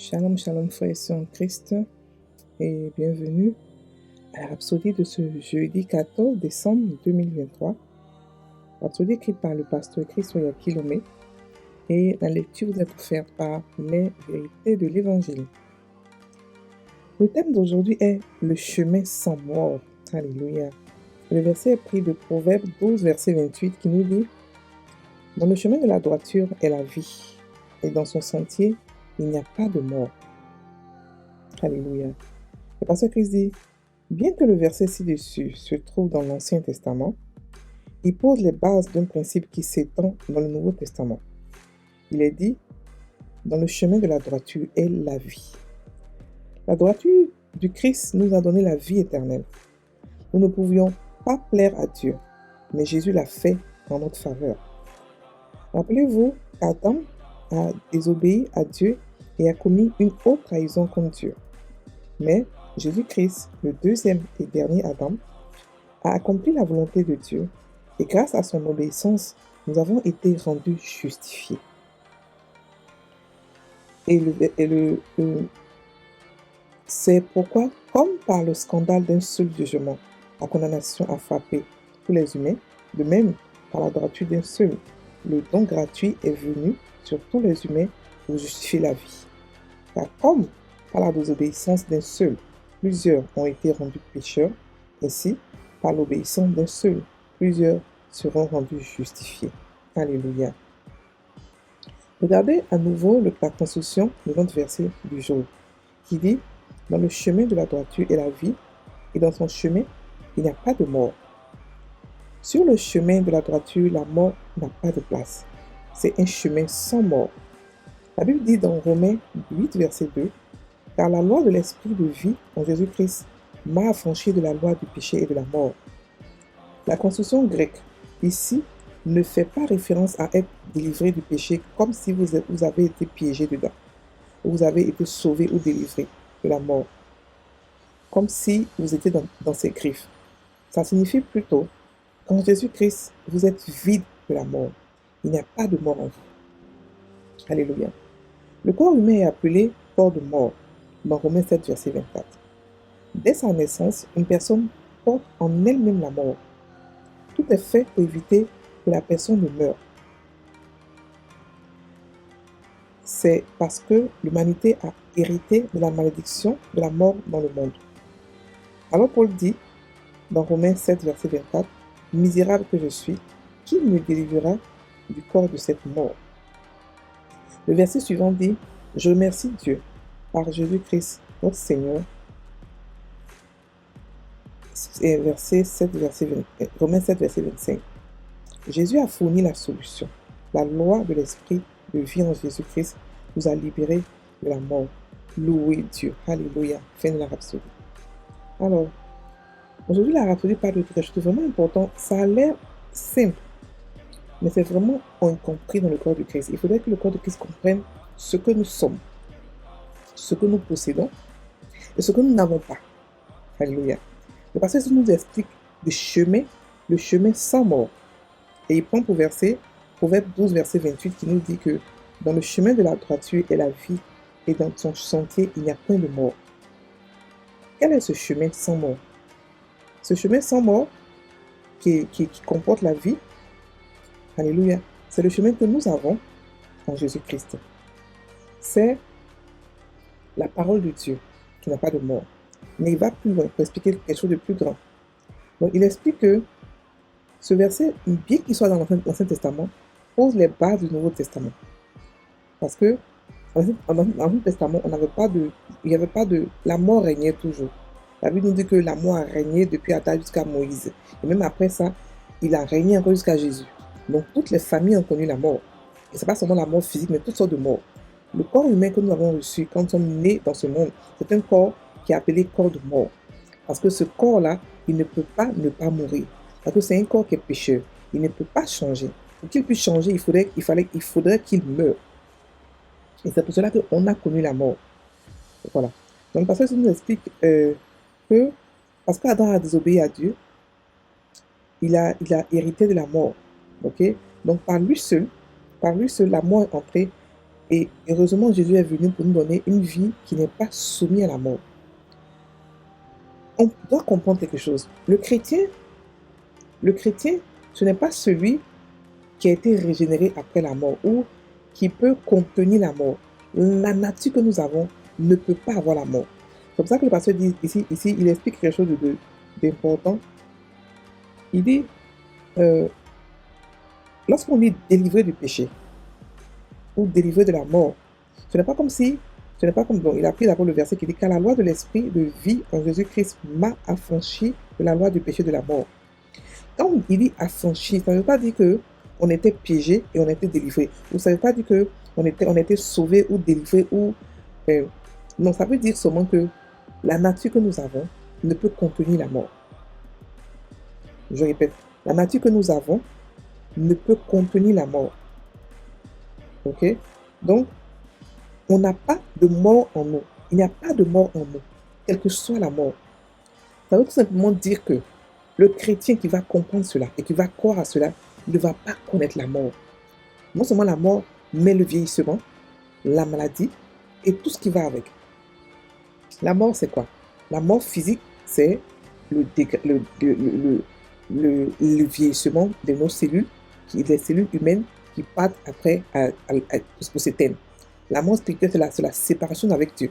Shalom, shalom, frères et sœurs en Christ, et bienvenue à la rhapsodie de ce jeudi 14 décembre 2023. Rhapsodie écrite par le pasteur Christoya Kilomé, et la lecture vous est offerte par les vérités de l'Évangile. Le thème d'aujourd'hui est le chemin sans mort. Alléluia. Le verset est pris de Proverbe 12, verset 28, qui nous dit « Dans le chemin de la droiture est la vie, et dans son sentier, il n'y a pas de mort. » Alléluia. Le pasteur Christ dit « Bien que le verset ci-dessus se trouve dans l'Ancien Testament, il pose les bases d'un principe qui s'étend dans le Nouveau Testament. Il est dit « Dans le chemin de la droiture est la vie. » La droiture du Christ nous a donné la vie éternelle. Nous ne pouvions pas plaire à Dieu, mais Jésus l'a fait en notre faveur. Rappelez-vous qu'Adam a désobéi à Dieu et a commis une haute trahison contre Dieu. Mais Jésus-Christ, le deuxième et dernier Adam, a accompli la volonté de Dieu et grâce à son obéissance, nous avons été rendus justifiés. C'est pourquoi, comme par le scandale d'un seul jugement, la condamnation a frappé tous les humains, de même, par la droiture d'un seul, le don gratuit est venu sur tous les humains pour justifier la vie. Car comme par la désobéissance d'un seul, plusieurs ont été rendus pécheurs, ainsi, par l'obéissance d'un seul, plusieurs seront rendus justifiés. Alléluia. Regardez à nouveau la construction de notre verset du jour, qui dit « Dans le chemin de la droiture est la vie, et dans son chemin, il n'y a pas de mort. » Sur le chemin de la droiture, la mort n'a pas de place. C'est un chemin sans mort. La Bible dit dans Romains 8, verset 2, « Car la loi de l'esprit de vie en Jésus-Christ m'a affranchi de la loi du péché et de la mort. » La construction grecque, ici, ne fait pas référence à être délivré du péché comme si vous avez été piégé dedans, ou vous avez été sauvé ou délivré de la mort, comme si vous étiez dans ses griffes. Ça signifie plutôt qu'en Jésus-Christ, vous êtes vide de la mort. Il n'y a pas de mort en vous. Alléluia. Le corps humain est appelé corps de mort, dans Romains 7, verset 24. Dès sa naissance, une personne porte en elle-même la mort. Tout est fait pour éviter que la personne ne meure. C'est parce que l'humanité a hérité de la malédiction de la mort dans le monde. Alors Paul dit, dans Romains 7, verset 24, « Misérable que je suis, qui me délivrera du corps de cette mort ?» Le verset suivant dit, « Je remercie Dieu par Jésus-Christ, notre Seigneur. » Et Romains 7, verset 25. Jésus a fourni la solution. La loi de l'esprit de vie en Jésus-Christ nous a libérés de la mort. Louez Dieu. Alléluia. Fin de la rhapsodie. Alors, aujourd'hui, la rhapsodie parle de quelque chose de vraiment important. Ça a l'air simple, mais c'est vraiment incompris dans le corps du Christ. Il faudrait que le corps du Christ comprenne ce que nous sommes, ce que nous possédons et ce que nous n'avons pas. Alléluia. Le pasteur nous explique le chemin sans mort. Et il prend pour verset, Proverbe 12, verset 28, qui nous dit que dans le chemin de la droiture est la vie, et dans son sentier, il n'y a point de mort. Quel est ce chemin sans mort? Ce chemin sans mort qui comporte la vie, alléluia, c'est le chemin que nous avons en Jésus-Christ. C'est la parole de Dieu qui n'a pas de mort. Mais il va plus loin pour expliquer quelque chose de plus grand. Donc il explique que ce verset, bien qu'il soit dans l'Ancien Testament, pose les bases du Nouveau Testament. Parce que dans l'Ancien Testament, il n'y avait pas de... La mort régnait toujours. La Bible nous dit que la mort a régné depuis Adam jusqu'à Moïse. Et même après ça, il a régné encore jusqu'à Jésus. Donc toutes les familles ont connu la mort. Et ce n'est pas seulement la mort physique, mais toutes sortes de morts. Le corps humain que nous avons reçu quand nous sommes nés dans ce monde, c'est un corps qui est appelé corps de mort. Parce que ce corps-là, il ne peut pas ne pas mourir. Parce que c'est un corps qui est pécheur. Il ne peut pas changer. Pour qu'il puisse changer, il faudrait qu'il meure. Et c'est pour cela qu'on a connu la mort. Voilà. Donc, parce que ça nous explique que, parce qu'Adam a désobéi à Dieu, il a hérité de la mort. Ok? Donc, par lui seul, la mort est entrée Et heureusement, Jésus est venu pour nous donner une vie qui n'est pas soumise à la mort. On doit comprendre quelque chose. Le chrétien, ce n'est pas celui qui a été régénéré après la mort ou qui peut contenir la mort. La nature que nous avons ne peut pas avoir la mort. C'est pour ça que le pasteur dit ici il explique quelque chose d'important. Il dit, lorsqu'on est délivré du péché ou délivré de la mort, ce n'est pas comme, bon, il a pris d'abord le verset qui dit, car la loi de l'esprit de vie en Jésus-Christ m'a affranchi de la loi du péché de la mort. Quand il dit affranchi, ça ne veut pas dire que on était piégé et on était délivré. Ou ça ne veut pas dire que on était sauvé ou délivré ou non, ça veut dire seulement que la nature que nous avons ne peut contenir la mort. Je répète, la nature que nous avons ne peut contenir la mort. Ok? Donc, on n'a pas de mort en nous. Il n'y a pas de mort en nous, quelle que soit la mort. Ça veut tout simplement dire que le chrétien qui va comprendre cela et qui va croire à cela ne va pas connaître la mort. Non seulement la mort, mais le vieillissement, la maladie et tout ce qui va avec. La mort, c'est quoi? La mort physique, c'est le vieillissement de nos cellules, les cellules humaines qui partent après pour s'éteindre. La mort spirituelle, c'est la séparation avec Dieu.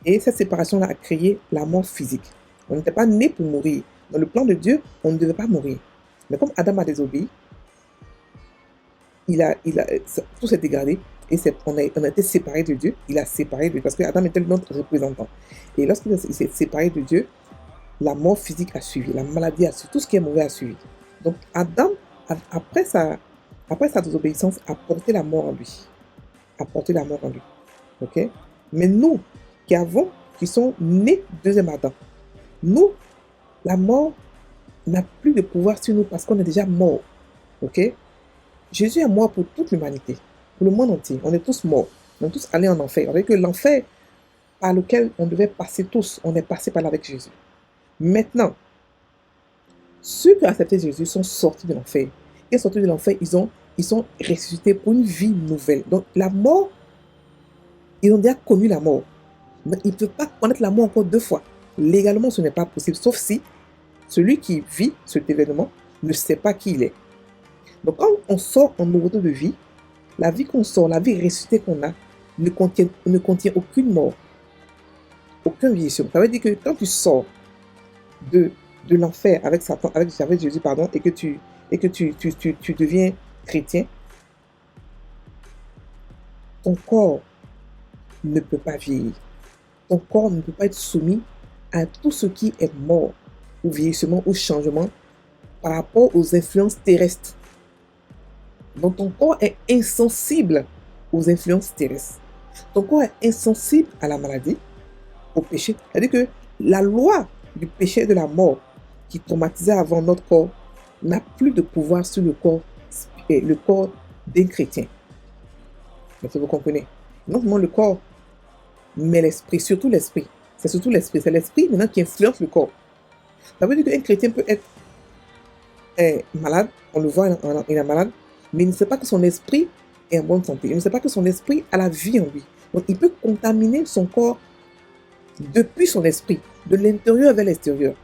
Et cette séparation-là a créé la mort physique. On n'était pas né pour mourir. Dans le plan de Dieu, on ne devait pas mourir. Mais comme Adam a désobéi, tout s'est dégradé et on a été séparé de Dieu. Il a séparé de Dieu parce que Adam était notre représentant. Et lorsqu'il s'est séparé de Dieu, la mort physique a suivi, la maladie a suivi, tout ce qui est mauvais a suivi. Donc Adam, après sa désobéissance, a porté la mort en lui. Ok? Mais nous, qui sont nés deuxième Adam, nous, la mort n'a plus de pouvoir sur nous parce qu'on est déjà mort. Ok? Jésus est mort pour toute l'humanité, pour le monde entier. On est tous morts. On est tous allés en enfer. Avec l'enfer par lequel on devait passer tous, on est passé par là avec Jésus. Maintenant, ceux qui ont accepté Jésus sont sortis de l'enfer. Ils sont sortis de l'enfer, ils sont ressuscités pour une vie nouvelle. Donc la mort, ils ont déjà connu la mort. Mais ils ne peuvent pas connaître la mort encore deux fois. Légalement, ce n'est pas possible, sauf si celui qui vit cet événement ne sait pas qui il est. Donc quand on sort en nouveauté de vie, la vie qu'on sort, la vie ressuscitée qu'on a, ne contient aucune mort, aucun vieillissement. Ça veut dire que quand tu sors de l'enfer avec Jésus, et que tu deviens chrétien, ton corps ne peut pas vieillir. Ton corps ne peut pas être soumis à tout ce qui est mort, ou vieillissement, ou changement, par rapport aux influences terrestres. Donc ton corps est insensible aux influences terrestres. Ton corps est insensible à la maladie, au péché. C'est-à-dire que la loi du péché et de la mort qui traumatisait avant notre corps n'a plus de pouvoir sur le corps d'un chrétien. Est-ce que vous comprenez? Non seulement le corps, mais l'esprit, surtout l'esprit. C'est surtout l'esprit. C'est l'esprit maintenant qui influence le corps. Ça veut dire qu'un chrétien peut être malade, on le voit, il est malade, mais il ne sait pas que son esprit est en bonne santé. Il ne sait pas que son esprit a la vie en lui. Donc il peut contaminer son corps depuis son esprit, de l'intérieur vers l'extérieur.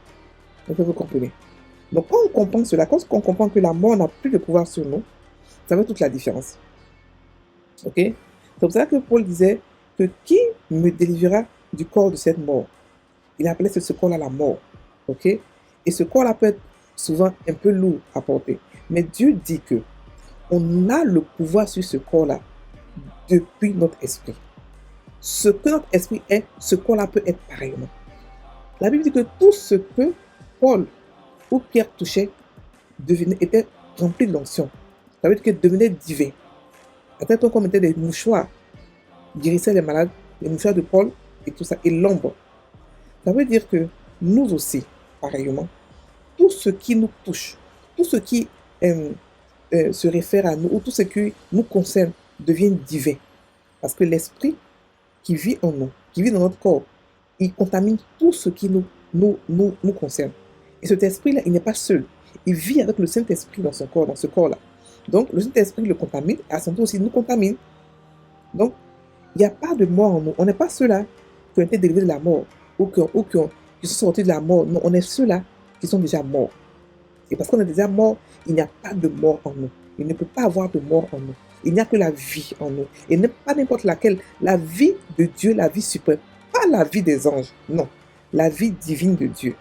Est-ce que vous comprenez? Donc quand on comprend cela, quand on comprend que la mort n'a plus de pouvoir sur nous, ça fait toute la différence. Ok? C'est pour ça que Paul disait que qui me délivrera du corps de cette mort? Il appelait ce corps-là la mort. Ok? Et ce corps-là peut être souvent un peu lourd à porter. Mais Dieu dit que on a le pouvoir sur ce corps-là depuis notre esprit. Ce que notre esprit est, ce corps-là peut être pareillement. La Bible dit que tout ce que Paul ou Pierre touchait était rempli de l'onction. Ça veut dire que devenait divin. À tel point qu'on mettait des mouchoirs, guérissait les malades, les mouchoirs de Paul et tout ça, et l'ombre. Ça veut dire que nous aussi, pareillement, tout ce qui nous touche, tout ce qui se réfère à nous, ou tout ce qui nous concerne, devient divin. Parce que l'esprit qui vit en nous, qui vit dans notre corps, il contamine tout ce qui nous concerne. Et cet esprit-là, il n'est pas seul. Il vit avec le Saint-Esprit dans ce corps-là. Donc, le Saint-Esprit le contamine, et à son tour aussi nous contamine. Donc, Il n'y a pas de mort en nous. On n'est pas ceux-là qui ont été délivrés de la mort qui sont sortis de la mort. Non, on est ceux-là qui sont déjà morts. Et parce qu'on est déjà mort, il n'y a pas de mort en nous. Il ne peut pas avoir de mort en nous. Il n'y a que la vie en nous. Et pas n'importe laquelle. La vie de Dieu, la vie suprême. Pas la vie des anges. Non. La vie divine de Dieu.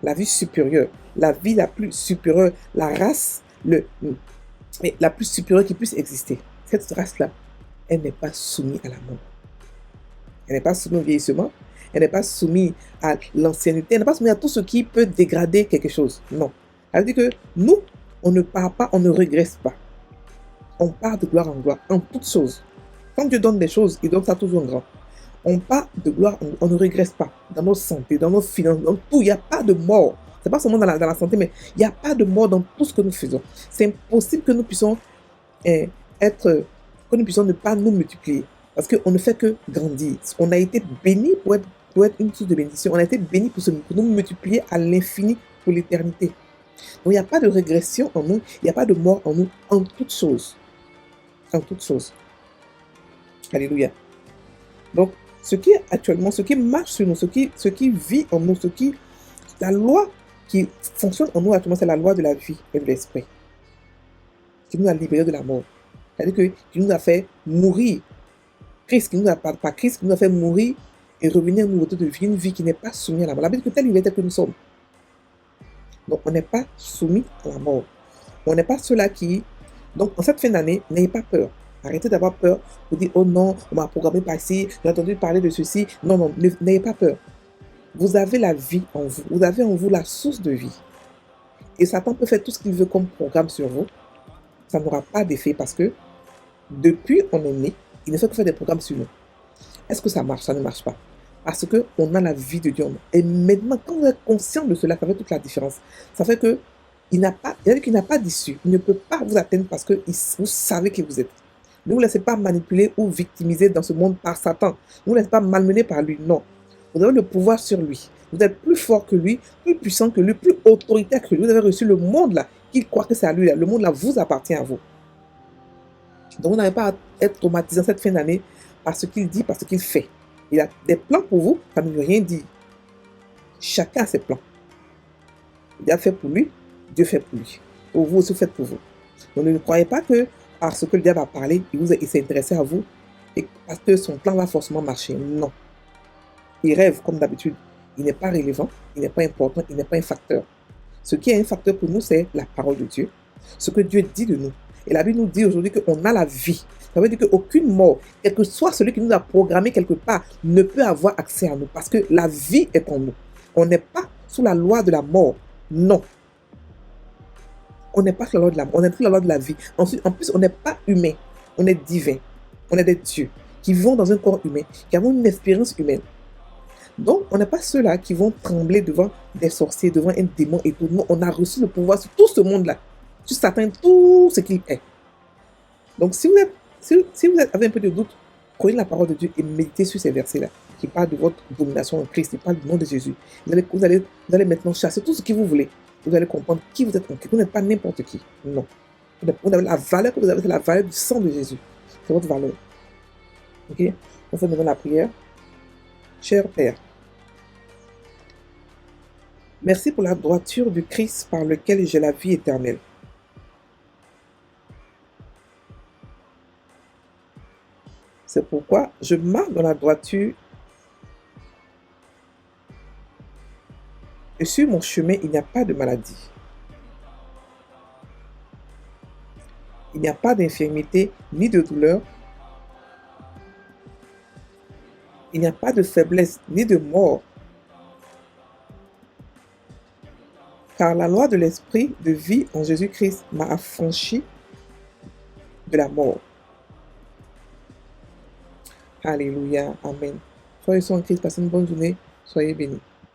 La vie supérieure. La vie la plus supérieure. La race la plus supérieure qui puisse exister. Cette race-là, elle n'est pas soumise à la mort. Elle n'est pas soumise au vieillissement. Elle n'est pas soumise à l'ancienneté. Elle n'est pas soumise à tout ce qui peut dégrader quelque chose. Non. Elle dit que nous, on ne part pas, on ne régresse pas. On part de gloire en gloire, en toutes choses. Quand Dieu donne des choses, il donne ça toujours en grand. On part de gloire, on ne régresse pas. Dans notre santé, dans nos finances, dans tout, il n'y a pas de mort. Ce n'est pas seulement dans la santé, mais il n'y a pas de mort dans tout ce que nous faisons. C'est impossible que nous puissions que nous puissions ne pas nous multiplier. Parce qu'on ne fait que grandir. On a été béni pour être une source de bénédiction. On a été béni pour nous multiplier à l'infini pour l'éternité. Donc il n'y a pas de régression en nous, il n'y a pas de mort en nous, en toutes choses. En toutes choses. Alléluia. Donc, ce qui est actuellement, ce qui marche sur nous, ce qui vit en nous, la loi qui fonctionne en nous actuellement, c'est la loi de la vie et de l'esprit. Qui nous a libérés de la mort. C'est-à-dire qui nous a fait mourir. Christ, qui nous a, pas Christ, qui nous a fait mourir et revenir à une nouveauté de vie, une vie qui n'est pas soumise à la mort. La Bible dit que telle liberté que nous sommes. Donc, on n'est pas soumis à la mort. On n'est pas ceux-là qui... Donc, en cette fin d'année, n'ayez pas peur. Arrêtez d'avoir peur. Vous dites, oh non, on m'a programmé par ici, j'ai entendu parler de ceci. Non, non, n'ayez pas peur. Vous avez la vie en vous. Vous avez en vous la source de vie. Et Satan peut faire tout ce qu'il veut comme programme sur vous. Ça n'aura pas d'effet parce que depuis on est né, il ne fait que faire des programmes sur nous. Est-ce que ça marche? Ça ne marche pas. Parce qu'on a la vie de Dieu en nous. Et maintenant, quand vous êtes conscient de cela, ça fait toute la différence. Ça fait qu'il n'a pas d'issue. Il ne peut pas vous atteindre parce que vous savez qui vous êtes. Ne vous laissez pas manipuler ou victimiser dans ce monde par Satan. Ne vous laissez pas malmener par lui. Non. Vous avez le pouvoir sur lui. Vous êtes plus fort que lui, plus puissant que lui, plus autoritaire que lui. Vous avez reçu le monde là, qu'il croit que c'est à lui là. Le monde là vous appartient à vous. Donc vous n'avez pas à être traumatisé en cette fin d'année par ce qu'il dit, par ce qu'il fait. Il a des plans pour vous, ça ne veut rien dire. Chacun a ses plans. Il a fait pour lui, Dieu fait pour lui. Pour vous aussi, faites pour vous. Donc ne croyez pas que parce que le diable a parlé, il s'est intéressé à vous et parce que son plan va forcément marcher. Non. Il rêve comme d'habitude. Il n'est pas relevant, il n'est pas important, il n'est pas un facteur. Ce qui est un facteur pour nous, c'est la parole de Dieu. Ce que Dieu dit de nous. Et la Bible nous dit aujourd'hui qu'on a la vie. Ça veut dire qu'aucune mort, quel que soit celui qui nous a programmé quelque part, ne peut avoir accès à nous. Parce que la vie est en nous. On n'est pas sous la loi de la mort. Non. On n'est pas sous la loi de la mort. On est sous la loi de la vie. Ensuite, en plus, on n'est pas humain. On est divin. On est des dieux qui vivent dans un corps humain, qui avons une expérience humaine. Donc, on n'est pas ceux-là qui vont trembler devant des sorciers, devant un démon et tout. Non, on a reçu le pouvoir sur tout ce monde-là. Sur Satan, tout ce qu'il est. Donc, si vous avez un peu de doute, prenez la parole de Dieu et méditez sur ces versets-là qui parlent de votre domination en Christ, qui parlent du nom de Jésus. Vous allez maintenant chasser tout ce que vous voulez. Vous allez comprendre qui vous êtes en Christ. Vous n'êtes pas n'importe qui. Non. Vous avez la valeur que vous avez, c'est la valeur du sang de Jésus. C'est votre valeur. Ok? On fait maintenant la prière. Cher Père, merci pour la droiture du Christ par lequel j'ai la vie éternelle. C'est pourquoi je marche dans la droiture et sur mon chemin, il n'y a pas de maladie. Il n'y a pas d'infirmité ni de douleur. Il n'y a pas de faiblesse ni de mort. Car la loi de l'esprit de vie en Jésus-Christ m'a affranchi de la mort. Alléluia. Amen. Soyez en Christ, passez une bonne journée. Soyez bénis.